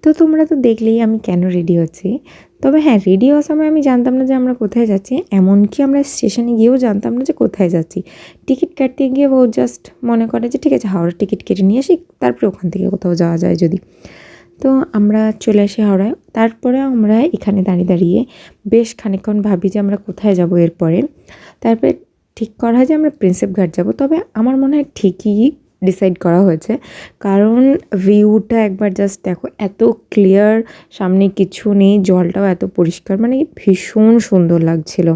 তো তোমরা তো দেখলেই আমি কেন রেডি হচ্ছি। তবে হ্যাঁ, রেডি হওয়ার সময় আমি জানতাম না যে আমরা কোথায় যাচ্ছি, এমনকি আমরা স্টেশনে গিয়েও জানতাম না যে কোথায় যাচ্ছি। টিকিট কাটতে গিয়ে ও জাস্ট মনে করে যে ঠিক আছে হাওড়ার টিকিট কেটে নিয়ে আসি, তারপরে ওখান থেকে কোথাও যাওয়া যায় যদি। তো আমরা চলে আসি হাওড়ায়। তারপরে আমরা এখানে দাঁড়িয়ে দাঁড়িয়ে বেশ খানিকক্ষণ ভাবি যে আমরা কোথায় যাব এরপরে। তারপরে ঠিক করা হয় যে আমরা প্রিন্সেপ ঘাট যাব। তবে আমার মনে হয় ঠিকই ডিসাইড করা হয়েছে, কারণ ভিউটা একবার জাস্ট দেখো, এত ক্লিয়ার, সামনে কিছু নেই, জলটাও এত পরিষ্কার, মানে ভীষণ সুন্দর লাগছিল।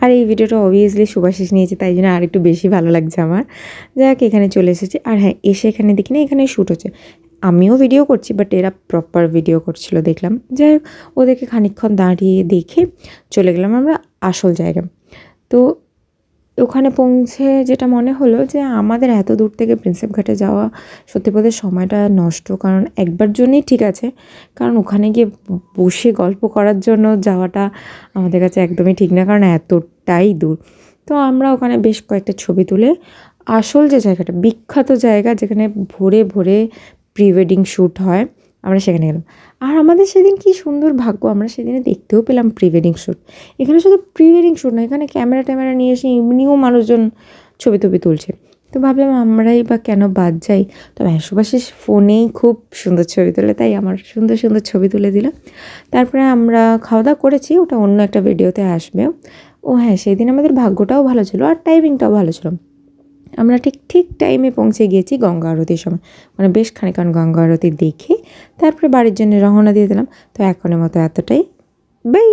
আর এই ভিডিওটা অবভিয়াসলি শুভাশিস নিয়েছে, তাই জন্য আর একটু বেশি ভালো লাগছে আমার। যাক, এখানে চলে এসেছি। আর হ্যাঁ, এসে এখানে দেখি না এখানে শ্যুট হচ্ছে। আমিও ভিডিও করছি, বাট এরা প্রপার ভিডিও করছিল দেখলাম। যাই হোক, ওদেরকে খানিকক্ষণ দাঁড়িয়ে দেখে চলে গেলাম আমরা আসল জায়গায়। তো ওখানে পৌঁছে যেটা মনে হলো যে আমাদের এত দূর থেকে প্রিন্সেপ ঘাটে যাওয়া সত্যি বলতে সময়টা নষ্ট, কারণ একবার জন্যই ঠিক আছে, কারণ ওখানে গিয়ে বসে গল্প করার জন্য যাওয়াটা আমাদের কাছে একদমই ঠিক না, কারণ এতটাই দূর। তো আমরা ওখানে বেশ কয়েকটা ছবি তুলে আসল যে জায়গাটা, বিখ্যাত জায়গা যেখানে ভোরে ভোরে প্রি ওয়েডিং শ্যুট হয়, আমরা সেখানে গেলাম। আর আমাদের সেদিন কী সুন্দর ভাগ্য, আমরা সেদিনে দেখতেও পেলাম প্রি ওয়েডিং শ্যুট। এখানে শুধু প্রি ওয়েডিং শ্যুট না, এখানে ক্যামেরা ট্যামেরা নিয়ে এসে এমনিও মানুষজন ছবি টবি তুলছে। তো ভাবলাম আমরাই বা কেন বাদ যাই। তবে আশেপাশে ফোনেই খুব সুন্দর ছবি তোলে, তাই আমার সুন্দর সুন্দর ছবি তুলে দিলাম। তারপরে আমরা খাওয়া দাওয়া করেছি, ওটা অন্য একটা ভিডিওতে আসবে। ও হ্যাঁ, সেই দিন আমাদের ভাগ্যটাও ভালো ছিল আর টাইমিংটাও ভালো ছিল। আমরা ঠিক ঠিক টাইমে পৌঁছে গিয়েছি গঙ্গা আরতির সময়, মানে বেশ খানিকক্ষণ গঙ্গা আরতি দেখে তারপরে বাড়ির জন্য রওনা দিয়ে দিলাম। তো এখনের মতো এতটাই, বাই।